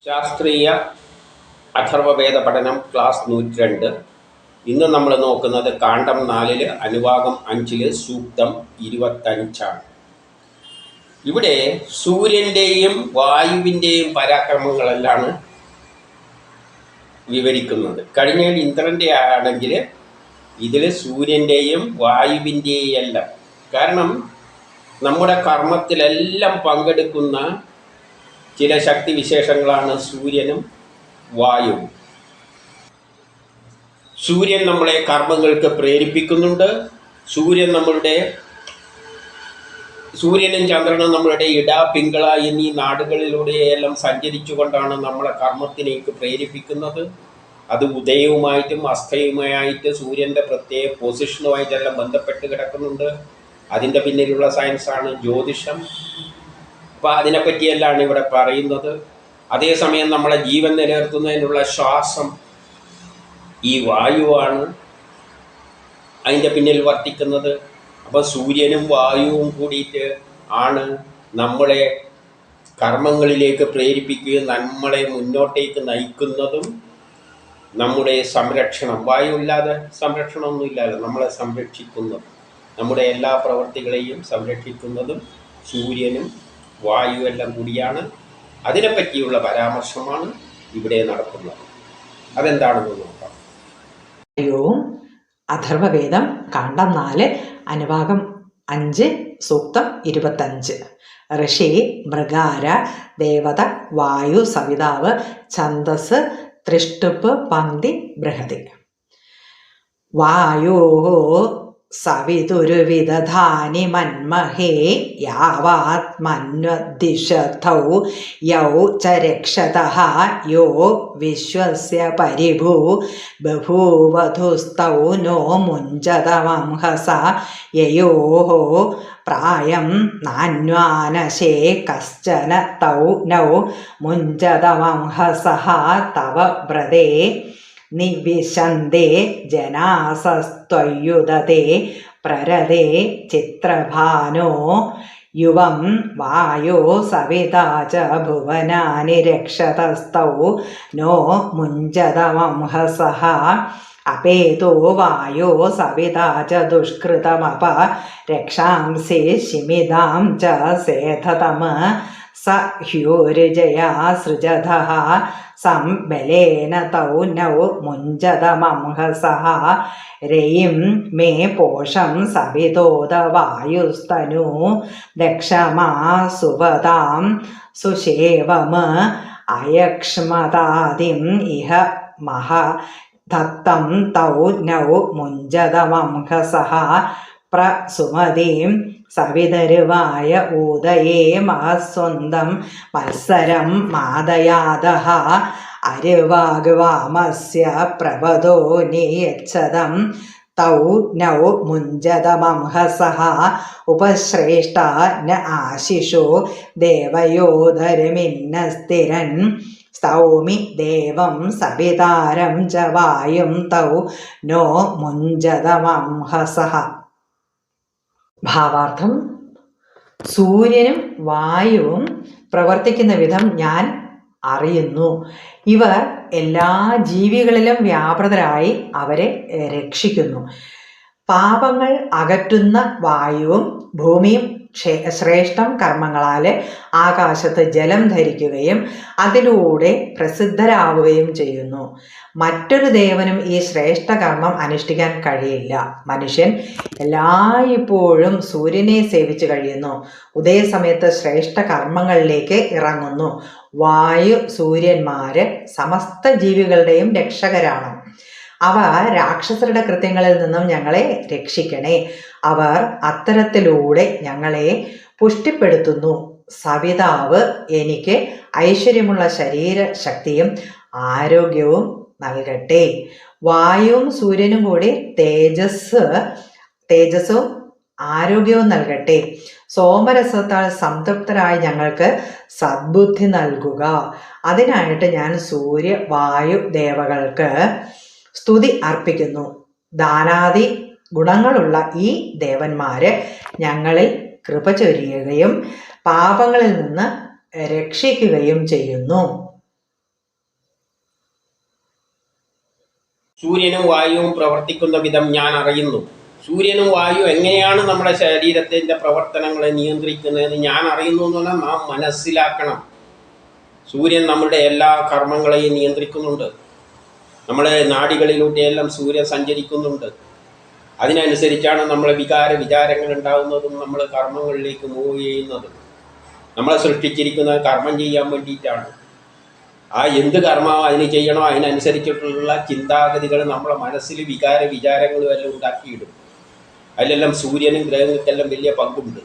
ശാസ്ത്രീയ അഥർവവേദ പഠനം ക്ലാസ് 102. ഇന്ന് നമ്മൾ നോക്കുന്നത് കാണ്ഡം 4 അനുഭാഗം 5 സൂക്തം 25 ഇവിടെ സൂര്യൻ്റെയും വായുവിൻ്റെയും പരാക്രമങ്ങളെല്ലാം വിവരിക്കുന്നത്. കഴിഞ്ഞ ഇന്ദ്രൻ്റെ ആണെങ്കിൽ ഇതിൽ സൂര്യൻ്റെയും വായുവിൻ്റെയും എല്ലാം. കാരണം നമ്മുടെ കർമ്മത്തിലെല്ലാം പങ്കെടുക്കുന്ന ചില ശക്തിവിശേഷങ്ങളാണ് സൂര്യനും വായുവും. സൂര്യൻ നമ്മളെ കർമ്മങ്ങൾക്ക് പ്രേരിപ്പിക്കുന്നുണ്ട്. സൂര്യനും ചന്ദ്രനും നമ്മളുടെ ഇട പിങ്കള എന്നീ നാടുകളിലൂടെയെല്ലാം സഞ്ചരിച്ചുകൊണ്ടാണ് നമ്മളെ കർമ്മത്തിലേക്ക് പ്രേരിപ്പിക്കുന്നത്. അത് ഉദയവുമായിട്ടും അസ്തയുമായിട്ട് സൂര്യൻ്റെ പ്രത്യേക പൊസിഷനുമായിട്ടെല്ലാം ബന്ധപ്പെട്ട് കിടക്കുന്നുണ്ട്. അതിൻ്റെ പിന്നിലുള്ള സയൻസാണ് ജ്യോതിഷം. അപ്പോൾ അതിനെപ്പറ്റിയെല്ലാം ഇവിടെ പറയുന്നത്. അതേസമയം നമ്മളെ ജീവൻ നിലനിർത്തുന്നതിനുള്ള ശ്വാസം ഈ വായുവാണ് അതിൻ്റെ പിന്നിൽ വർത്തിക്കുന്നത്. അപ്പോൾ സൂര്യനും വായുവും കൂടിയിട്ട് ആണ് നമ്മളെ കർമ്മങ്ങളിലേക്ക് പ്രേരിപ്പിക്കുകയും നമ്മളെ മുന്നോട്ടേക്ക് നയിക്കുന്നതും. നമ്മുടെ സംരക്ഷണം, വായു ഇല്ലാതെ സംരക്ഷണമൊന്നുമില്ലല്ലോ, നമ്മളെ സംരക്ഷിക്കുന്നതും നമ്മുടെ എല്ലാ പ്രവൃത്തികളെയും സംരക്ഷിക്കുന്നതും സൂര്യനും വായുവെല്ലാം കൂടിയാണ്. അതിനെപ്പറ്റിയുള്ള പരാമർശമാണ് ഇവിടെ നടക്കുന്നത്. അതെന്താണെന്ന് നോക്കാം. അഥർവവേദം കാണ്ഡം 4 അനുഭാഗം 5 സൂക്തം 25. ഋഷി, മൃഗാര, ദേവത, വായു, സവിതാവ്, ഛന്ദസ്, ത്രിഷ്ടുപ്പ്, പങ്ക്തി, ബൃഹതി. വായോ സവിതുരുവിദധാനി മന്മഹേ യാവാത്മന്വദിശതൗ യൗ ച രക്ഷതഃ യോ വിശ്വസ്യ പരിഭൂ ബഭൂവധുസ്തൗ നോ മുഞ്ചതമംഹസ യയോഃ പ്രായം നാന്വാനശേ കശ്ചന തൗ നൗ മുഞ്ചതമംഹസഃ തവ വ്രതേ നിവിശന്തേ ജനാസസ്ത്വയുദതേ പ്രരതേ ചിത്രഭാനോ യുവം വായോ സവിതാ ച ഭുവനാനി രക്ഷതസ്തൗ നോ മുഞ്ചതമംഹസഃ അപേതോ വായോ സവിതാ ച ദുഷ്കൃതമപ രക്ഷാംസി ശിമിതാം ച സേധതമ സ ഹ്യൂരുജയാ സൃജധഃ സംബലേന തൗ നൗ മുഞ്ചതമംഹസഃ രയിം മേ പോഷം സവിതോദ വായുസ്തനു ദക്ഷമാ സുവതാം സുഷേവമ അയക്ഷ്മതാദിം ഇഹ മഹ ദത്തം തൗ നൗ മുഞ്ചതമംഹസഃ പ്രസുമതീം സവിതരുവായ ഊദയേ മഹസ്വന്തം മത്സരം മാദയാദഃ അരുവാഗ്വാമസ്യ പ്രവദോ നിയച്ഛതം തൗ നൗ മുഞ്ചതമംഹസഃ ഉപശ്രേഷ്ഠ ന ആശിഷോ ദേവയോധരമിന്ന സ്ഥിരൻ സ്തൗമി ദേവം സവിതാരം ച വായും തൗ നോ മുഞ്ചതമംഹസഃ. ഭാവാർത്ഥം: സൂര്യനും വായുവും പ്രവർത്തിക്കുന്ന വിധം ഞാൻ അറിയുന്നു. ഇവർ എല്ലാ ജീവികളിലും വ്യാപൃതരായി അവരെ രക്ഷിക്കുന്നു. പാപങ്ങൾ അകറ്റുന്ന വായുവും ഭൂമിയും ശ്രേഷ്ഠം കർമ്മങ്ങളാൽ ആകാശത്ത് ജലം ധരിക്കുകയും അതിലൂടെ പ്രസിദ്ധരാവുകയും ചെയ്യുന്നു. മറ്റൊരു ദേവനും ഈ ശ്രേഷ്ഠ കർമ്മം അനുഷ്ഠിക്കാൻ കഴിയില്ല. മനുഷ്യൻ എല്ലായ്പ്പോഴും സൂര്യനെ സേവിച്ച് കഴിയുന്നു. ഉദയസമയത്ത് ശ്രേഷ്ഠ കർമ്മങ്ങളിലേക്ക് ഇറങ്ങുന്നു. വായു, സൂര്യന്മാര് സമസ്ത ജീവികളുടെയും രക്ഷകരാണ്. അവ രാക്ഷസരുടെ കൃത്യങ്ങളിൽ നിന്നും ഞങ്ങളെ രക്ഷിക്കണേ. അവർ അത്തരത്തിലൂടെ ഞങ്ങളെ പുഷ്ടിപ്പെടുത്തുന്നു. സവിതാവ് എനിക്ക് ഐശ്വര്യമുള്ള ശരീരശക്തിയും ആരോഗ്യവും നൽകട്ടെ. വായുവും സൂര്യനും കൂടി തേജസ്സും ആരോഗ്യവും നൽകട്ടെ. സോമരസത്താൽ സംതൃപ്തരായി ഞങ്ങൾക്ക് സദ്ബുദ്ധി നൽകുക. അതിനായിട്ട് ഞാൻ സൂര്യ വായു ദേവകൾക്ക് സ്തുതി അർപ്പിക്കുന്നു. ദാനാദി ഗുണങ്ങളുള്ള ഈ ദേവന്മാര് ഞങ്ങളിൽ കൃപ ചൊരിയുകയും പാപങ്ങളിൽ നിന്ന് രക്ഷിക്കുകയും ചെയ്യുന്നു. സൂര്യനും വായുവും പ്രവർത്തിക്കുന്ന വിധം ഞാൻ അറിയുന്നു. സൂര്യനും വായു എങ്ങനെയാണ് നമ്മുടെ ശരീരത്തിൻ്റെ പ്രവർത്തനങ്ങളെ നിയന്ത്രിക്കുന്നതെന്ന് ഞാൻ അറിയുന്നു എന്ന് പറഞ്ഞാൽ നാം മനസ്സിലാക്കണം. സൂര്യൻ നമ്മുടെ എല്ലാ കർമ്മങ്ങളെയും നിയന്ത്രിക്കുന്നുണ്ട്. നമ്മുടെ നാഡികളിലൂടെയെല്ലാം സൂര്യൻ സഞ്ചരിക്കുന്നുണ്ട്. അതിനനുസരിച്ചാണ് നമ്മളെ വിചാരങ്ങൾ ഉണ്ടാകുന്നതും നമ്മൾ കർമ്മങ്ങളിലേക്ക് മൂവ് ചെയ്യുന്നതും. നമ്മളെ സൃഷ്ടിച്ചിരിക്കുന്നത് കർമ്മം ചെയ്യാൻ വേണ്ടിയിട്ടാണ്. ആ എന്ത് കർമ്മം അതിന് ചെയ്യണോ അതിനനുസരിച്ചിട്ടുള്ള ചിന്താഗതികൾ നമ്മളെ മനസ്സിൽ വിചാരങ്ങളും എല്ലാം ഉണ്ടാക്കിയിടും. അതിലെല്ലാം സൂര്യനും ഗ്രഹങ്ങൾക്കെല്ലാം വലിയ പങ്കുണ്ട്.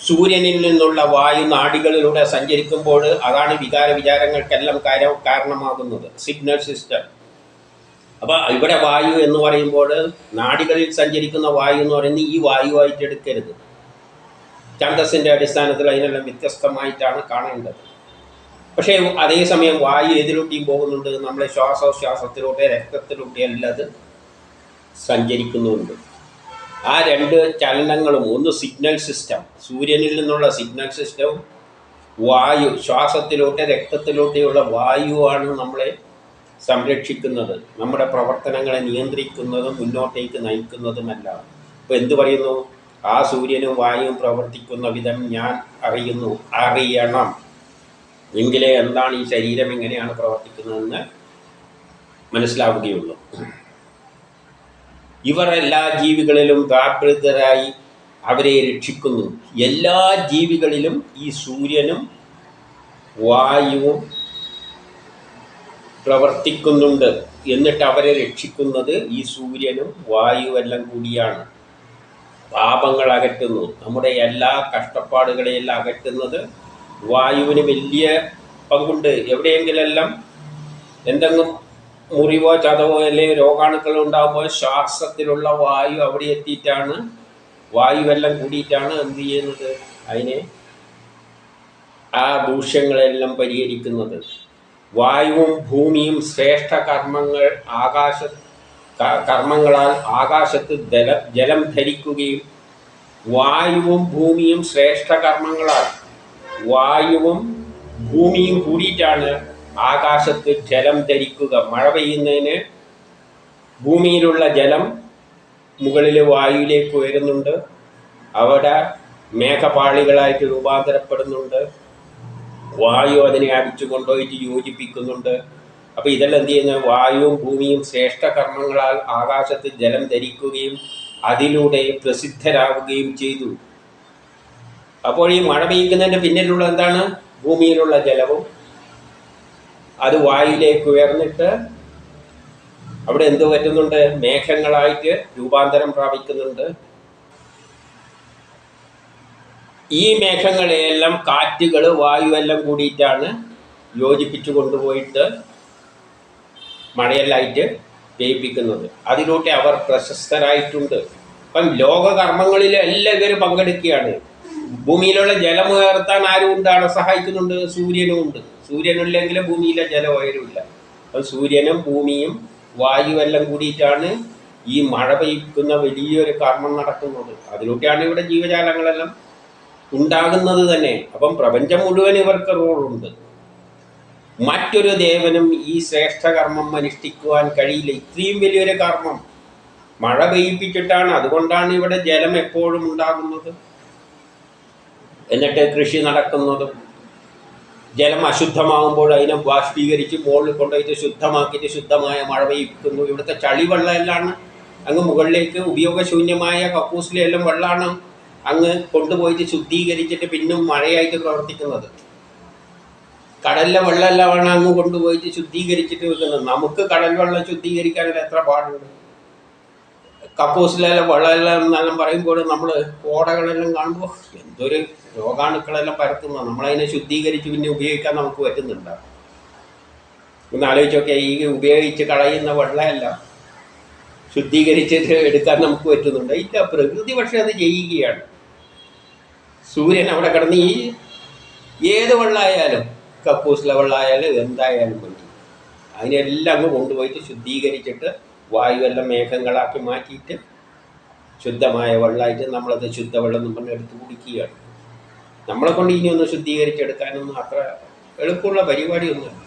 സൂര്യനിൽ നിന്നുള്ള വായു നാഡികളിലൂടെ സഞ്ചരിക്കുമ്പോൾ അതാണ് വിചാരങ്ങൾക്കെല്ലാം കാരണമാകുന്നത്, സിഗ്നൽ സിസ്റ്റം. അപ്പോൾ ഇവിടെ വായു എന്ന് പറയുമ്പോൾ നാഡികളിൽ സഞ്ചരിക്കുന്ന വായു എന്ന് പറയുന്നത് ഈ വായുവായിട്ട് എടുക്കരുത്. ഛന്ദസ്സിൻ്റെ അടിസ്ഥാനത്തിൽ അതിനെല്ലാം വ്യത്യസ്തമായിട്ടാണ് കാണേണ്ടത്. പക്ഷേ അതേസമയം വായു ഏതിലൂടെയും പോകുന്നുണ്ട്, നമ്മളെ ശ്വാസോച്ഛ്വാസത്തിലൂടെ രക്തത്തിലൂടെ എല്ലാം അത് സഞ്ചരിക്കുന്നുണ്ട്. ആ രണ്ട് ചലനങ്ങളും, ഒന്ന് സിഗ്നൽ സിസ്റ്റം, സൂര്യനിൽ നിന്നുള്ള സിഗ്നൽ സിസ്റ്റവും വായു ശ്വാസത്തിലൂടെ രക്തത്തിലൂടെയുള്ള വായുവാണ് നമ്മളെ സംരക്ഷിക്കുന്നത്, നമ്മുടെ പ്രവർത്തനങ്ങളെ നിയന്ത്രിക്കുന്നതും മുന്നോട്ടേക്ക് നയിക്കുന്നതുമല്ല. അപ്പോൾ എന്തു പറയുന്നു? ആ സൂര്യനും വായുവും പ്രവർത്തിക്കുന്ന വിധം ഞാൻ അറിയണം. എങ്കിലേ എന്താണ് ഈ ശരീരം എങ്ങനെയാണ് പ്രവർത്തിക്കുന്നതെന്ന് മനസ്സിലാവുകയുള്ളൂ. ഇവർ എല്ലാ ജീവികളിലും വ്യാപൃതരായി അവരെ രക്ഷിക്കുന്നു. എല്ലാ ജീവികളിലും ഈ സൂര്യനും വായുവും പ്രവർത്തിക്കുന്നുണ്ട്. എന്നിട്ട് അവരെ രക്ഷിക്കുന്നത് ഈ സൂര്യനും വായുവെല്ലാം കൂടിയാണ്. പാപങ്ങൾ അകറ്റുന്നു, നമ്മുടെ എല്ലാ കഷ്ടപ്പാടുകളെയെല്ലാം അകറ്റുന്നത് വായുവിന് വലിയ പങ്കുണ്ട്. എവിടെയെങ്കിലെല്ലാം എന്തെങ്കിലും മുറിവോ ചതവോ അല്ലെങ്കിൽ രോഗാണുക്കൾ ഉണ്ടാകുമ്പോൾ ശ്വാസത്തിലുള്ള വായു അവിടെ എത്തിയിട്ടാണ്, വായുവെല്ലാം കൂടിയിട്ടാണ് എന്ത് ചെയ്യുന്നത്, അതിനെ ആ ദൂഷ്യങ്ങളെല്ലാം പരിഹരിക്കുന്നത്. വായുവും ഭൂമിയും ശ്രേഷ്ഠ കർമ്മങ്ങളാൽ ആകാശത്ത് ജലം ധരിക്കുകയും, വായുവും ഭൂമിയും ശ്രേഷ്ഠ കർമ്മങ്ങളാൽ വായുവും ഭൂമിയും കൂടിയിട്ടാണ് ആകാശത്ത് ജലം ധരിക്കുക. മഴ പെയ്യുന്നതിന് ഭൂമിയിലുള്ള ജലം മുകളിൽ വായുവിലേക്ക് ഉയരുന്നുണ്ട്, അവിടെ മേഘപാളികളായിട്ട് രൂപാന്തരപ്പെടുന്നുണ്ട്, വായു അതിനെ അടിച്ചു കൊണ്ടുപോയിട്ട് യോജിപ്പിക്കുന്നുണ്ട്. അപ്പോൾ ഇതെല്ലാം എന്ത് ചെയ്യുന്നത്? വായുവും ഭൂമിയും ശ്രേഷ്ഠ കർമ്മങ്ങളാൽ ആകാശത്ത് ജലം ധരിക്കുകയും അതിലൂടെ പ്രസിദ്ധരാവുകയും ചെയ്തു. അപ്പോൾ ഈ മഴ പെയ്യുന്നതിൻ്റെ പിന്നിലുള്ള എന്താണ്? ഭൂമിയിലുള്ള ജലവും അത് വായുവിലേക്ക് ഉയർന്നിട്ട് അവിടെ എന്ത് പറ്റുന്നുണ്ട്? മേഘങ്ങളായിട്ട് രൂപാന്തരം പ്രാപിക്കുന്നുണ്ട്. ഈ മേഘങ്ങളെയെല്ലാം കാറ്റുകൾ വായുവെല്ലാം കൂടിയിട്ടാണ് യോജിപ്പിച്ചു കൊണ്ടുപോയിട്ട് മഴയെല്ലായിട്ട് പെയ്യിപ്പിക്കുന്നത്. അതിലൂടെ അവർ പ്രശസ്തരായിട്ടുണ്ട്. അപ്പം ലോകകർമ്മങ്ങളിൽ എല്ലാം ഇവർ പങ്കെടുക്കുകയാണ്. ഭൂമിയിലുള്ള ജലം ഉയർത്താൻ ആരും ഉണ്ടാണ് സഹായിക്കുന്നുണ്ട്? സൂര്യനും ഉണ്ട്. സൂര്യനില്ലെങ്കിൽ ഭൂമിയിലെ ജലം ഉയരില്ല. അപ്പം സൂര്യനും ഭൂമിയും വായുവെല്ലാം കൂടിയിട്ടാണ് ഈ മഴ പെയ്യിക്കുന്ന വലിയൊരു കർമ്മം നടക്കുന്നത്. അതിലൂടെയാണ് ഇവിടെ ജീവജാലങ്ങളെല്ലാം ഉണ്ടാകുന്നത് തന്നെ. അപ്പം പ്രപഞ്ചം മുഴുവൻ ഇവർക്ക് റോളുണ്ട്. മറ്റൊരു ദേവനും ഈ ശ്രേഷ്ഠ കർമ്മം അനുഷ്ഠിക്കുവാൻ കഴിയില്ല. ഇത്രയും വലിയൊരു കർമ്മം മഴ പെയ്യിപ്പിച്ചിട്ടാണ്. അതുകൊണ്ടാണ് ഇവിടെ ജലം എപ്പോഴും ഉണ്ടാകുന്നത്, എന്നിട്ട് കൃഷി നടക്കുന്നതും. ജലം അശുദ്ധമാകുമ്പോൾ അതിനെ ബാഷ്പീകരിച്ച് മുകളിൽ കൊണ്ടുപോയിട്ട് ശുദ്ധമാക്കിയിട്ട് ശുദ്ധമായ മഴ പെയ്യിക്കുന്നു. ഇവിടുത്തെ ചളിവെള്ളമെല്ലാം അങ്ങ് മുകളിലേക്ക് ഉപയോഗശൂന്യമായ കക്കൂസിലെല്ലാം വെള്ളമാണ് അങ്ങ് കൊണ്ടുപോയിട്ട് ശുദ്ധീകരിച്ചിട്ട് പിന്നും മഴയായിട്ട് പ്രവർത്തിക്കുന്നത്. കടലിലെ വെള്ളമെല്ലാമാണ് അങ്ങ് കൊണ്ടുപോയിട്ട് ശുദ്ധീകരിച്ചിട്ട് വെക്കുന്നത്. നമുക്ക് കടൽ വെള്ളം ശുദ്ധീകരിക്കാനുള്ള എത്ര പാടുണ്ട്. കക്കൂസിലെല്ലാം വെള്ളമെല്ലാം എന്നെല്ലാം പറയുമ്പോൾ നമ്മൾ ഓടകളെല്ലാം കാണുമ്പോൾ എന്തൊരു രോഗാണുക്കളെല്ലാം പരത്തുന്നത്. നമ്മളതിനെ ശുദ്ധീകരിച്ച് പിന്നെ ഉപയോഗിക്കാൻ നമുക്ക് പറ്റുന്നുണ്ടോ? ഒന്ന് ആലോചിച്ചൊക്കെ, ഈ ഉപയോഗിച്ച് കളയുന്ന വെള്ളമെല്ലാം ശുദ്ധീകരിച്ചിട്ട് എടുക്കാൻ നമുക്ക് പറ്റുന്നുണ്ടോ? ഇല്ല. പ്രകൃതി പക്ഷെ അത് ചെയ്യുകയാണ്. സൂര്യൻ അവിടെ കിടന്ന് ഈ ഏത് വെള്ളമായാലും, കക്കൂസിലെ വെള്ളമായാലും എന്തായാലും പറ്റും, അതിനെല്ലാം അങ്ങ് കൊണ്ടുപോയിട്ട് ശുദ്ധീകരിച്ചിട്ട് വായുവെല്ലാം മേഘങ്ങളാക്കി മാറ്റിയിട്ട് ശുദ്ധമായ വെള്ളമായിട്ട് നമ്മളത് ശുദ്ധവെള്ളം നമ്മൾ എടുത്ത് കുടിക്കുകയാണ്. നമ്മളെ കൊണ്ട് ഇനിയൊന്ന് ശുദ്ധീകരിച്ചെടുക്കാനൊന്നും അത്ര എളുപ്പമുള്ള പരിപാടിയൊന്നുമില്ല.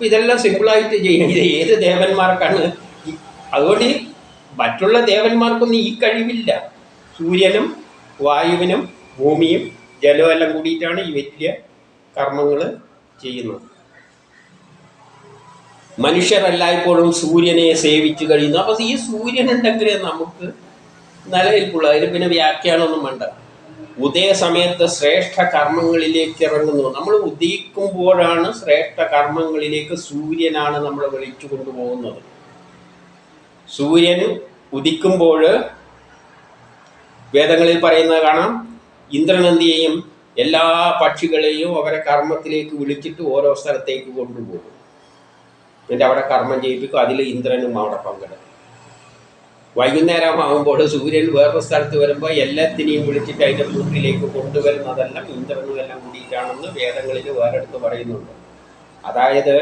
അപ്പം ഇതെല്ലാം സിമ്പിളായിട്ട് ചെയ്യും. ഇത് ഏത് ദേവന്മാർക്കാണ് അതുകൊണ്ട് മറ്റുള്ള ദേവന്മാർക്കൊന്നും ഈ കഴിവില്ല. സൂര്യനും വായുവിനും ഭൂമിയും ജലവും എല്ലാം കൂടിയിട്ടാണ് ഈ വലിയ കർമ്മങ്ങൾ ചെയ്യുന്നത്. മനുഷ്യരെല്ലായ്പ്പോഴും സൂര്യനെ സേവിച്ചു കഴിയുന്നു. അപ്പോൾ ഈ സൂര്യനുണ്ടെങ്കിൽ നമുക്ക് നിലനിൽപ്പുള്ളൂ. അതിന് പിന്നെ വ്യാഖ്യാനമൊന്നും വേണ്ട. ഉദയസമയത്ത് ശ്രേഷ്ഠ കർമ്മങ്ങളിലേക്ക് ഇറങ്ങുന്നു. നമ്മൾ ഉദിക്കുമ്പോഴാണ് ശ്രേഷ്ഠ കർമ്മങ്ങളിലേക്ക് സൂര്യനാണ് നമ്മൾ വിളിച്ചു കൊണ്ടുപോകുന്നത്. സൂര്യൻ ഉദിക്കുമ്പോൾ വേദങ്ങളിൽ പറയുന്നത് കാണാം, ഇന്ദ്രനന്ദിയെയും എല്ലാ പക്ഷികളെയും അവരെ കർമ്മത്തിലേക്ക് വിളിച്ചിട്ട് ഓരോ സ്ഥലത്തേക്ക് കൊണ്ടുപോകും. എന്നിട്ട് അവിടെ കർമ്മം ചെയ്യിപ്പിക്കും. അതിൽ ഇന്ദ്രനും അവിടെ പങ്കെടുക്കും. വൈകുന്നേരമാകുമ്പോൾ സൂര്യൻ വേറൊരു സ്ഥലത്ത് വരുമ്പോൾ എല്ലാത്തിനെയും വിളിച്ചിട്ട് അതിൻ്റെ കൂട്ടിലേക്ക് കൊണ്ടുവരുന്നതെല്ലാം ഇന്ദ്രനും എല്ലാം കൂടിയിട്ടാണെന്ന് വേദങ്ങളിൽ വേറെടുത്ത് പറയുന്നുണ്ട്. അതായത്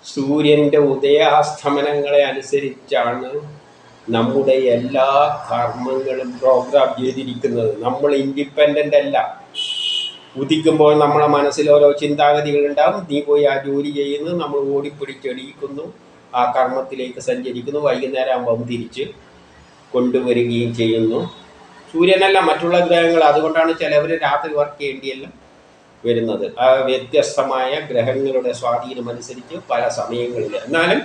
സൂര്യൻ്റെ ഉദയാസ്തമനങ്ങളെ അനുസരിച്ചാണ് നമ്മുടെ എല്ലാ കർമ്മങ്ങളും പ്രോഗ്രാം ചെയ്തിരിക്കുന്നത്. നമ്മൾ ഇൻഡിപെൻഡൻ്റ് അല്ല. ഉദിക്കുമ്പോൾ നമ്മളെ മനസ്സിൽ ഓരോ ചിന്താഗതികളുണ്ടാകും. നീ പോയി ആ ജോലി ചെയ്യുന്നു, നമ്മൾ ഓടിപ്പിടിച്ചെടിയിക്കുന്നു, ആ കർമ്മത്തിലേക്ക് സഞ്ചരിക്കുന്നു. വൈകുന്നേരം ആകുമ്പം തിരിച്ച് കൊണ്ടുവരികയും ചെയ്യുന്നു. സൂര്യനല്ല, മറ്റുള്ള ഗ്രഹങ്ങൾ. അതുകൊണ്ടാണ് ചിലവർ രാത്രി വർക്ക് ചെയ്യേണ്ടിയല്ല വരുന്നത്. ആ വ്യത്യസ്തമായ ഗ്രഹങ്ങളുടെ സ്വാധീനം അനുസരിച്ച് പല സമയങ്ങളിൽ. എന്നാലും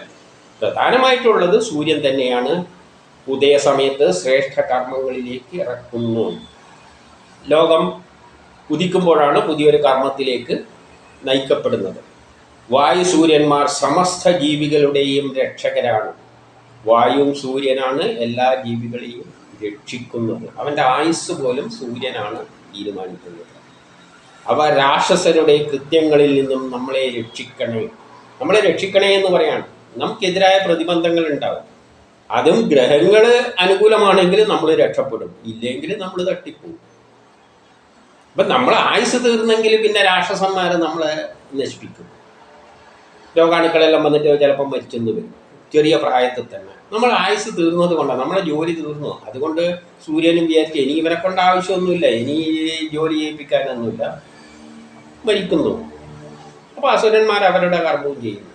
പ്രധാനമായിട്ടുള്ളത് സൂര്യൻ തന്നെയാണ്. ഉദയസമയത്ത് ശ്രേഷ്ഠ കർമ്മങ്ങളിലേക്ക് ഇറക്കുന്നു. ലോകം ഉദിക്കുമ്പോഴാണ് പുതിയൊരു കർമ്മത്തിലേക്ക് നയിക്കപ്പെടുന്നത്. വായു സൂര്യന്മാർ സമസ്ത ജീവികളുടെയും രക്ഷകരാണ്. വായുവും സൂര്യനാണ് എല്ലാ ജീവികളെയും രക്ഷിക്കുന്നത്. അവൻ്റെ ആയുസ് പോലും സൂര്യനാണ് തീരുമാനിക്കുന്നത്. അവ രാക്ഷസരുടെ കൃത്യങ്ങളിൽ നിന്നും നമ്മളെ രക്ഷിക്കണേ എന്ന് പറയാണ്. നമുക്കെതിരായ പ്രതിബന്ധങ്ങൾ ഉണ്ടാവും. അതും ഗ്രഹങ്ങൾ അനുകൂലമാണെങ്കിൽ നമ്മൾ രക്ഷപ്പെടും, ഇല്ലെങ്കിൽ നമ്മൾ തട്ടിപ്പോകും. അപ്പം നമ്മളെ ആയുസ് തീർന്നെങ്കിൽ പിന്നെ രാക്ഷസന്മാർ നമ്മളെ നശിപ്പിക്കും. രോഗാണുക്കളെല്ലാം വന്നിട്ട് ചിലപ്പം മരിച്ചെന്ന് വരും ചെറിയ പ്രായത്തിൽ തന്നെ. നമ്മൾ ആയുസ് തീർന്നത് കൊണ്ടാണ്, നമ്മളെ ജോലി തീർന്നു. അതുകൊണ്ട് സൂര്യനും വിചാരിച്ചു ഇനി ഇവരെ കൊണ്ട് ആവശ്യമൊന്നുമില്ല, ഇനി ജോലി ചെയ്യിപ്പിക്കാനൊന്നുമില്ല, മരിക്കുന്നു. അപ്പോൾ അസുരന്മാർ അവരുടെ കർമ്മവും ചെയ്യുന്നു.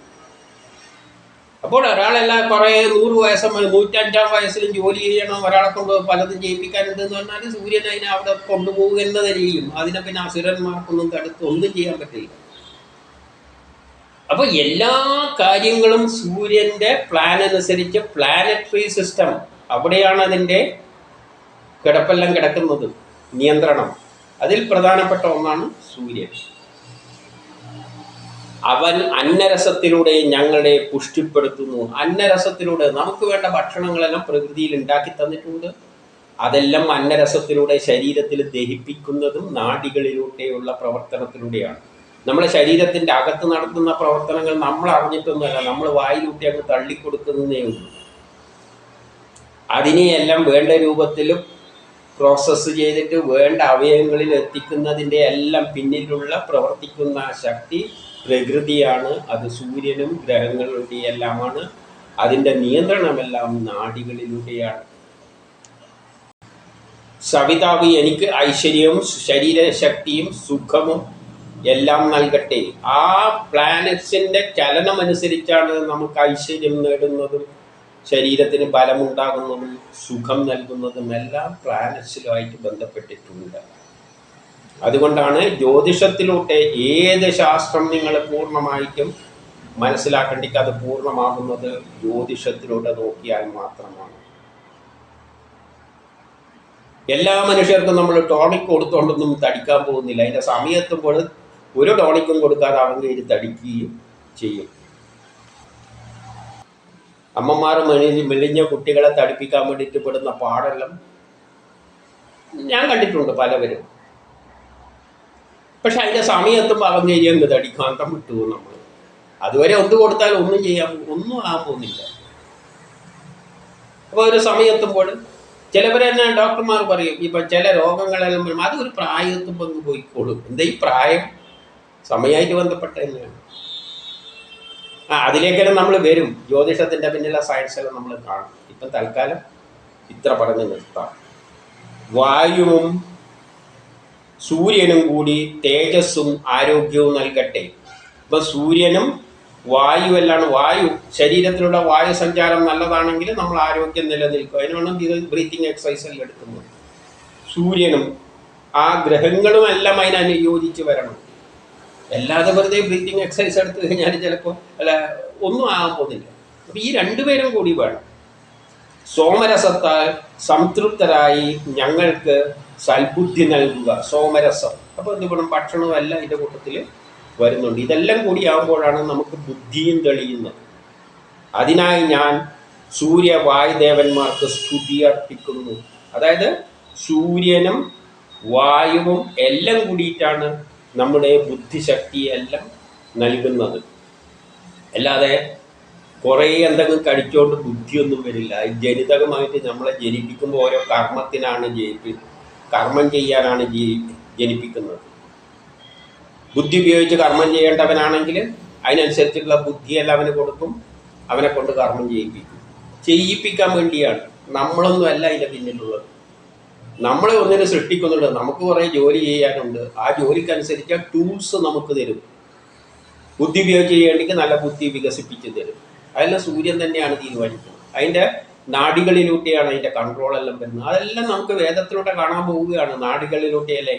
അപ്പോൾ ഒരാളെല്ലാം കുറേ 100 വയസ്സ് 105-ാം വയസ്സിലും ജോലി ചെയ്യണം, ഒരാളെ കൊണ്ട് പലതും ചെയ്യിപ്പിക്കാനുണ്ടെന്ന് പറഞ്ഞാൽ സൂര്യൻ അതിനെ അവിടെ കൊണ്ടുപോകുന്നത് ചെയ്യും. അതിനെ പിന്നെ അസുരന്മാർക്കൊന്നും ഒന്നും ചെയ്യാൻ പറ്റില്ല. അപ്പോൾ എല്ലാ കാര്യങ്ങളും സൂര്യൻ്റെ പ്ലാൻ അനുസരിച്ച് പ്ലാനറ്ററി സിസ്റ്റം, അവിടെയാണ് അതിൻ്റെ കിടപ്പെല്ലാം കിടക്കുന്നത്, നിയന്ത്രണം. അതിൽ പ്രധാനപ്പെട്ട ഒന്നാണ് സൂര്യൻ. അവൻ അന്നരസത്തിലൂടെ ഞങ്ങളെ പുഷ്ടിപ്പെടുത്തുന്നു. അന്നരസത്തിലൂടെ നമുക്ക് വേണ്ട ഭക്ഷണങ്ങളെല്ലാം പ്രകൃതിയിൽ ഉണ്ടാക്കി തന്നിട്ടുണ്ട്. അതെല്ലാം അന്നരസത്തിലൂടെ ശരീരത്തിൽ ദഹിപ്പിക്കുന്നതും നാഡികളിലൂടെയുള്ള പ്രവർത്തനത്തിലൂടെയാണ്. നമ്മളെ ശരീരത്തിൻ്റെ അകത്ത് നടത്തുന്ന പ്രവർത്തനങ്ങൾ നമ്മൾ അറിഞ്ഞിട്ടൊന്നുമല്ല, നമ്മൾ വായിലൂട്ടി അങ്ങ് തള്ളിക്കൊടുക്കുന്നതേ ഉള്ളൂ. അതിനെയെല്ലാം വേണ്ട രൂപത്തിൽ പ്രോസസ്സ് ചെയ്തിട്ട് വേണ്ട അവയവങ്ങളിൽ എത്തിക്കുന്നതിൻ്റെ എല്ലാം പിന്നിലുള്ള പ്രവർത്തിക്കുന്ന ശക്തി പ്രകൃതിയാണ്. അത് സൂര്യനും ഗ്രഹങ്ങളുടെ എല്ലാമാണ്. അതിൻ്റെ നിയന്ത്രണമെല്ലാം നാഡികളിലൂടെയാണ്. സവിതാവ് എനിക്ക് ഐശ്വര്യവും ശരീരശക്തിയും സുഖവും എല്ലാം നൽകട്ടെ. ആ പ്ലാനറ്റ്സിൻ്റെ ചലനമനുസരിച്ചാണ് നമുക്ക് ഐശ്വര്യം നേടുന്നതും ശരീരത്തിന് ബലമുണ്ടാകുന്നതും സുഖം നൽകുന്നതും എല്ലാം പ്ലാനറ്റ്സിലുമായിട്ട് ബന്ധപ്പെട്ടിട്ടുണ്ട്. അതുകൊണ്ടാണ് ജ്യോതിഷത്തിലൂടെ ഏത് ശാസ്ത്രം നിങ്ങൾ പൂർണ്ണമായിട്ടും മനസ്സിലാക്കേണ്ടിക്ക് അത് പൂർണ്ണമാകുന്നത് ജ്യോതിഷത്തിലൂടെ നോക്കിയാൽ മാത്രമാണ്. എല്ലാ മനുഷ്യർക്കും നമ്മൾ ടോണിക് കൊടുത്തോണ്ടൊന്നും തടിക്കാൻ പോകുന്നില്ല. അതിൻ്റെ സമയത്തുമ്പോൾ ഒരു ടോണിക്കും കൊടുക്കാതെ അവൻ ഇത് തടിക്കുകയും ചെയ്യും. അമ്മമാർ മെലിഞ്ഞ കുട്ടികളെ തടിപ്പിക്കാൻ വേണ്ടിയിട്ട് പെടുന്ന പാടെല്ലാം ഞാൻ കണ്ടിട്ടുണ്ട് പലവരും. പക്ഷെ അതിൻ്റെ സമയത്തുമ്പോൾ അവൻ കഴിയുമ്പോൾ തടിക്കാന്തം വിട്ടുപോകും. നമ്മൾ അതുവരെ ഒന്നു കൊടുത്താൽ ഒന്നും ആകാൻ പോകുന്നില്ല. അപ്പോൾ ഒരു സമയത്തുമ്പോൾ ചിലവർ തന്നെ ഡോക്ടർമാർ പറയും, ഇപ്പം ചില രോഗങ്ങളെല്ലാം വരുമ്പോൾ അതൊരു പ്രായത്തുമ്പോൾ അങ്ങ് പോയിക്കോളും. എന്താ ഈ പ്രായം സമയമായിട്ട് ബന്ധപ്പെട്ട തന്നെയാണ്. അതിലേക്കെല്ലാം നമ്മൾ വരും. ജ്യോതിഷത്തിൻ്റെ പിന്നിലുള്ള സയൻസെല്ലാം നമ്മൾ കാണും. ഇപ്പം തൽക്കാലം ഇത്ര പറഞ്ഞ് നിർത്താം. വായുവും സൂര്യനും കൂടി തേജസ്സും ആരോഗ്യവും നൽകട്ടെ. ഇപ്പം സൂര്യനും വായുവെല്ലാണ്. വായു, ശരീരത്തിലുള്ള വായു സഞ്ചാരം നല്ലതാണെങ്കിൽ നമ്മൾ ആരോഗ്യം നിലനിൽക്കും. അതിനാണ് ഇത് ബ്രീത്തിങ് എക്സസൈസ് എല്ലാം എടുക്കുന്നത്. സൂര്യനും ആ ഗ്രഹങ്ങളും എല്ലാം അതിനനുയോജിച്ച് വരണം. അല്ലാതെ വെറുതെ ബ്രീത്തിങ് എക്സസൈസ് എടുത്തു കഴിഞ്ഞാൽ ചിലപ്പോൾ ഒന്നും ആകാൻ പോകുന്നില്ല. അപ്പം ഈ രണ്ടുപേരും കൂടി വേണം. സോമരസത്താൽ സംതൃപ്തരായി ഞങ്ങൾക്ക് സൽബുദ്ധി നൽകുക. സോമരസം, അപ്പോൾ എന്ത് വേണം, ഭക്ഷണവും എല്ലാം ഇതിൻ്റെ കൂട്ടത്തിൽ വരുന്നുണ്ട്. ഇതെല്ലാം കൂടി ആകുമ്പോഴാണ് നമുക്ക് ബുദ്ധിയും തെളിയുന്നത്. അതിനായി ഞാൻ സൂര്യവായുദേവന്മാർക്ക് സ്തുതി അർപ്പിക്കുന്നു. അതായത് സൂര്യനും വായുവും എല്ലാം കൂടിയിട്ടാണ് നമ്മുടെ ബുദ്ധിശക്തിയെല്ലാം നൽകുന്നത്. അല്ലാതെ കുറേ എന്തെങ്കിലും കഴിച്ചുകൊണ്ട് ബുദ്ധിയൊന്നും വരില്ല. ജനിതകമായിട്ട് നമ്മളെ ജനിപ്പിക്കുമ്പോൾ ഓരോ കർമ്മത്തിനാണ് കർമ്മം ചെയ്യാനാണ് ജനിപ്പിക്കുന്നത്. ബുദ്ധി ഉപയോഗിച്ച് കർമ്മം ചെയ്യേണ്ടവനാണെങ്കിൽ അതിനനുസരിച്ചുള്ള ബുദ്ധിയെല്ലാം അവന് കൊടുക്കും, അവനെ കൊണ്ട് കർമ്മം ചെയ്യിപ്പിക്കാൻ വേണ്ടിയാണ്. നമ്മളൊന്നും അല്ല അതിൻ്റെ പിന്നിലുള്ളത്. നമ്മളെ ഒന്നിനെ സൃഷ്ടിക്കുന്നുണ്ട്. നമുക്ക് കുറേ ജോലി ചെയ്യാനുണ്ട്. ആ ജോലിക്കനുസരിച്ച് ടൂൾസ് നമുക്ക് തരും. ബുദ്ധി ഉപയോഗിച്ച് ചെയ്യേണ്ടെങ്കിൽ നല്ല ബുദ്ധി വികസിപ്പിച്ച് തരും. അതെല്ലാം സൂര്യൻ തന്നെയാണ് തീരുമാനിക്കുന്നത്. അതിൻ്റെ നാഡികളിലൂടെയാണ് അതിൻ്റെ കൺട്രോളെല്ലാം വരുന്നത്. അതെല്ലാം നമുക്ക് വേദത്തിലൂടെ കാണാൻ പോവുകയാണ്. നാഡികളിലൂടെയല്ല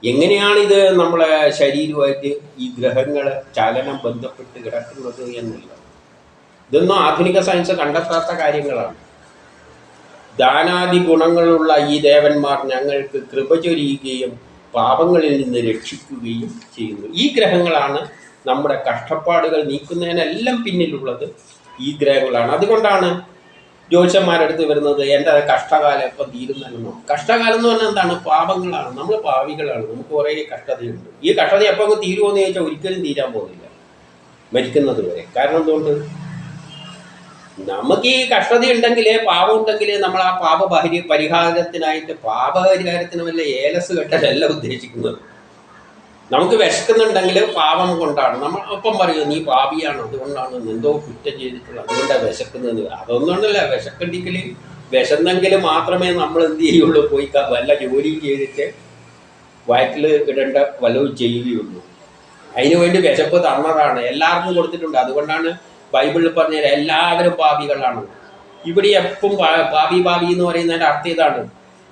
എങ്ങനെയാണ് ഇത് നമ്മളെ ശരീരമായിട്ട് ഈ ഗ്രഹങ്ങളെ ചലനം ബന്ധപ്പെട്ട് കിടക്കുന്നത് എന്നുള്ളത്. ഇതൊന്നും ആധുനിക സയൻസ് കണ്ടെത്താത്ത കാര്യങ്ങളാണ്. ദാനാദി ഗുണങ്ങളുള്ള ഈ ദേവന്മാർ ഞങ്ങൾക്ക് കൃപ ചൊരിയുകയും പാപങ്ങളിൽ നിന്ന് രക്ഷിക്കുകയും ചെയ്യുന്നു. ഈ ഗ്രഹങ്ങളാണ് നമ്മുടെ കഷ്ടപ്പാടുകൾ നീക്കുന്നതിനെല്ലാം പിന്നിലുള്ളത്. ഈ ഗ്രഹങ്ങളാണ്. അതുകൊണ്ടാണ് ജ്യോത്സ്യന്മാരെടുത്ത് വരുന്നത് എൻ്റെ കഷ്ടകാലം എപ്പം തീരുന്നതെന്നോ. കഷ്ടകാലം എന്ന് പറഞ്ഞാൽ എന്താണ്? പാപങ്ങളാണ്. നമ്മൾ പാവികളാണ്. നമുക്ക് കുറേ കഷ്ടതയുണ്ട്. ഈ കഷ്ടത എപ്പോൾ അങ്ങ് തീരുമോ എന്ന് ചോദിച്ചാൽ ഒരിക്കലും തീരാൻ പോകുന്നില്ല, മരിക്കുന്നത് വരെ. കാരണം എന്തുകൊണ്ട്? നമുക്ക് ഈ കഷ്ടത ഉണ്ടെങ്കിൽ, പാപം ഉണ്ടെങ്കിൽ നമ്മൾ ആ പരിഹാരത്തിനായിട്ട്, പാപപരിഹാരത്തിന് വല്ല ഏലസ് കെട്ടലല്ല ഉദ്ദേശിക്കുന്നത്. നമുക്ക് വിശക്കുന്നുണ്ടെങ്കിൽ പാപം കൊണ്ടാണ്. നമ്മൾ ഒപ്പം പറയും നീ പാപിയാണ്, അതുകൊണ്ടാണ് എന്തോ കുറ്റം ചെയ്തിട്ടുള്ളത്, അതുകൊണ്ടാണ് വിശക്കുന്നത്. അതൊന്നുമല്ല. വിശക്കണ്ടെങ്കിൽ വിശന്നെങ്കിൽ മാത്രമേ നമ്മൾ എന്ത് ചെയ്യുള്ളൂ, പോയി വല്ല ജോലിയും ചെയ്തിട്ട് വയറ്റിൽ ഇടേണ്ട വല്ലതും ചെയ്യുകയുള്ളൂ. അതിനു വേണ്ടി വിശപ്പ് തന്നതാണ്, എല്ലാവർക്കും കൊടുത്തിട്ടുണ്ട്. അതുകൊണ്ടാണ് ബൈബിളിൽ പറഞ്ഞാൽ എല്ലാവരും പാപികളാണ്. ഇവിടെ എപ്പം പാപി എന്ന് പറയുന്നതിൻ്റെ അർത്ഥം ഇതാണ്.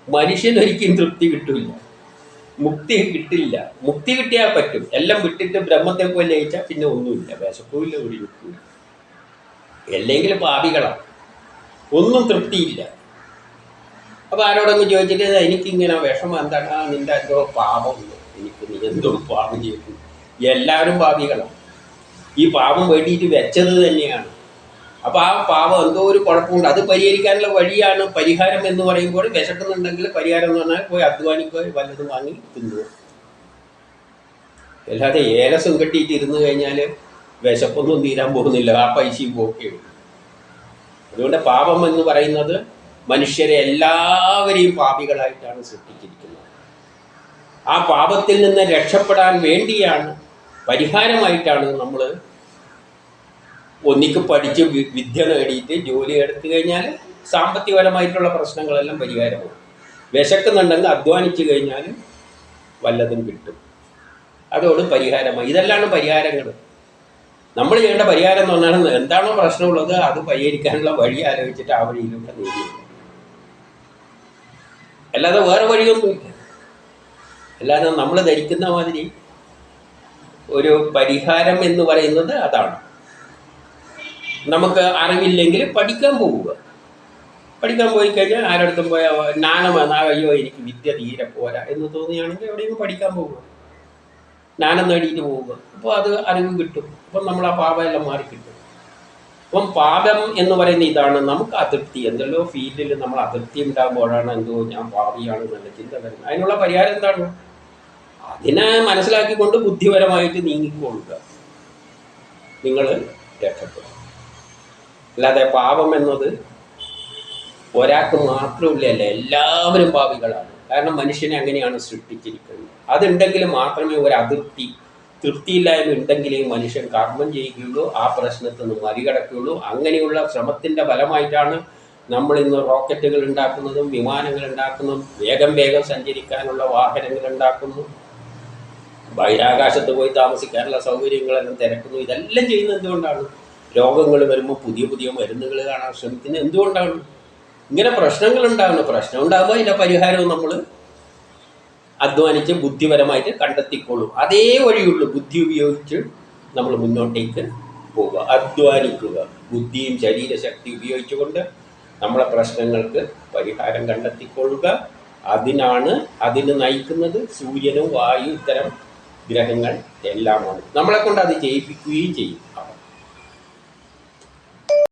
മനുഷ്യനൊരിക്കലും തൃപ്തി കിട്ടില്ല, മുക്തി കിട്ടില്ല. മുക്തി കിട്ടിയാൽ പറ്റും. എല്ലാം വിട്ടിട്ട് ബ്രഹ്മത്തെ പോലെ ലയിച്ചാൽ പിന്നെ ഒന്നുമില്ല, വിശപ്പില്ല, ഒരു യുക്തിയില്ല. അല്ലെങ്കിൽ പാപികളാണ്, ഒന്നും തൃപ്തിയില്ല. അപ്പോൾ ആരോടെങ്കിലും ചോദിച്ചിട്ട് എനിക്കിങ്ങനെ വിഷമം എന്താണ്, നിൻ്റെ എന്തോ പാപമുണ്ട്, നീ എന്തോ പാപം ചെയ്തു. എല്ലാവരും പാപികളാണ്. ഈ പാപം വേണ്ടിയിട്ട് വെച്ചത് തന്നെയാണ്. അപ്പോൾ ആ പാപം എന്തോ ഒരു കുഴപ്പമുണ്ട്. അത് പരിഹരിക്കാനുള്ള വഴിയാണ് പരിഹാരം എന്ന് പറയുമ്പോൾ. വിശക്കുന്നുണ്ടെങ്കിൽ പരിഹാരം എന്ന് പറഞ്ഞാൽ പോയി അധ്വാനിക്കുക, വല്ലതും വാങ്ങി തിന്നുക. അല്ലാതെ ഏലസം കെട്ടിയിട്ട് ഇരുന്ന് കഴിഞ്ഞാൽ വിശപ്പൊന്നും തീരാൻ പോകുന്നില്ല, ആ പൈസയും പോക്കുകയുള്ളൂ. അതുകൊണ്ട് പാപം എന്ന് പറയുന്നത് മനുഷ്യരെ എല്ലാവരെയും പാപികളായിട്ടാണ് സൃഷ്ടിച്ചിരിക്കുന്നത്. ആ പാപത്തിൽ നിന്ന് രക്ഷപ്പെടാൻ വേണ്ടിയാണ്, പരിഹാരമായിട്ടാണ് നമ്മൾ ഒന്നിക്ക് പഠിച്ച് വിദ്യ നേടിയിട്ട് ജോലി എടുത്തു കഴിഞ്ഞാൽ സാമ്പത്തികപരമായിട്ടുള്ള പ്രശ്നങ്ങളെല്ലാം പരിഹാരമാണ്. വിശക്കുന്നുണ്ടെങ്കിൽ അധ്വാനിച്ചു കഴിഞ്ഞാൽ വല്ലതും കിട്ടും, അതോട് പരിഹാരമായി. ഇതെല്ലാം പരിഹാരങ്ങൾ. നമ്മൾ ചെയ്യേണ്ട പരിഹാരം എന്ന് പറഞ്ഞാൽ എന്താണോ പ്രശ്നമുള്ളത് അത് പരിഹരിക്കാനുള്ള വഴി ആലോചിച്ചിട്ട് ആ വഴിയിലൂടെ നേടിയത്, അല്ലാതെ വേറെ വഴിയൊന്നുമില്ല. അല്ലാതെ നമ്മൾ ധരിക്കുന്ന മാതിരി ഒരു പരിഹാരം എന്ന് പറയുന്നത് അതാണ്. നമുക്ക് അറിവില്ലെങ്കിൽ പഠിക്കാൻ പോവുക. പഠിക്കാൻ പോയി കഴിഞ്ഞാൽ ആരടുത്തും പോയാൽ അയ്യോ എനിക്ക് വിദ്യ തീരെ പോരാ എന്ന് തോന്നുകയാണെങ്കിൽ എവിടെയെങ്കിലും പഠിക്കാൻ പോവുക, ജ്ഞാനം നേടിയിട്ട് പോവുക. അപ്പോൾ അത് അറിവ് കിട്ടും. അപ്പം നമ്മൾ ആ പാപമെല്ലാം മാറിക്കിട്ടും. അപ്പം പാപം എന്ന് പറയുന്ന ഇതാണ്, നമുക്ക് അതൃപ്തി, എന്തെല്ലോ ഫീൽഡിൽ നമ്മൾ അതൃപ്തി ഉണ്ടാകുമ്പോഴാണ് എന്തോ ഞാൻ പാപിയാണ് എന്നുള്ള ചിന്ത വരുന്നത്. അതിനുള്ള പരിഹാരം എന്താണ്? അതിനെ മനസ്സിലാക്കിക്കൊണ്ട് ബുദ്ധിപരമായിട്ട് നീങ്ങിക്കൊള്ളുക, നിങ്ങൾ രക്ഷപ്പെടും. അല്ലാതെ പാപം എന്നത് ഒരാൾക്ക് മാത്രമില്ല, എല്ലാവരും പാപികളാണ്. കാരണം മനുഷ്യനെ അങ്ങനെയാണ് സൃഷ്ടിച്ചിരിക്കുന്നത്. അതുണ്ടെങ്കിൽ മാത്രമേ ഒരു അതൃപ്തി, തൃപ്തിയില്ലായ്മ ഉണ്ടെങ്കിലേ മനുഷ്യൻ കർമ്മം ചെയ്യുകയുള്ളൂ, ആ പ്രശ്നത്തിൽ നിന്ന് മറികടക്കുകയുള്ളൂ. അങ്ങനെയുള്ള ശ്രമത്തിൻ്റെ ഫലമായിട്ടാണ് നമ്മൾ ഇന്ന് റോക്കറ്റുകൾ ഉണ്ടാക്കുന്നതും വിമാനങ്ങൾ ഉണ്ടാക്കുന്നതും വേഗം സഞ്ചരിക്കാനുള്ള വാഹനങ്ങൾ ഉണ്ടാക്കുന്നു. ബഹിരാകാശത്ത് പോയി താമസിക്കാനുള്ള സൗകര്യങ്ങളെല്ലാം തിരക്കുന്നു. ഇതെല്ലാം ചെയ്യുന്നത് എന്തുകൊണ്ടാണ്? രോഗങ്ങൾ വരുമ്പോൾ പുതിയ പുതിയ മരുന്നുകൾ കാണാൻ ശ്രമിക്കുന്നത് എന്തുകൊണ്ടാണ്? ഇങ്ങനെ പ്രശ്നങ്ങൾ ഉണ്ടാകുന്നു. പ്രശ്നം ഉണ്ടാകുമ്പോൾ അതിൻ്റെ പരിഹാരവും നമ്മൾ അധ്വാനിച്ച് ബുദ്ധിപരമായിട്ട് കണ്ടെത്തിക്കൊള്ളും. അതേ വഴിയുള്ളൂ. ബുദ്ധി ഉപയോഗിച്ച് നമ്മൾ മുന്നോട്ടേക്ക് പോവുക, അധ്വാനിക്കുക. ബുദ്ധിയും ശരീരശക്തി ഉപയോഗിച്ചുകൊണ്ട് നമ്മളെ പ്രശ്നങ്ങൾക്ക് പരിഹാരം കണ്ടെത്തിക്കൊള്ളുക. അതിന് നയിക്കുന്നത് സൂര്യനും വായു ഇത്തരം ഗ്രഹങ്ങൾ എല്ലാമാണ്. നമ്മളെ കൊണ്ട് അത് ചെയ്യിപ്പിക്കുകയും ചെയ്യും.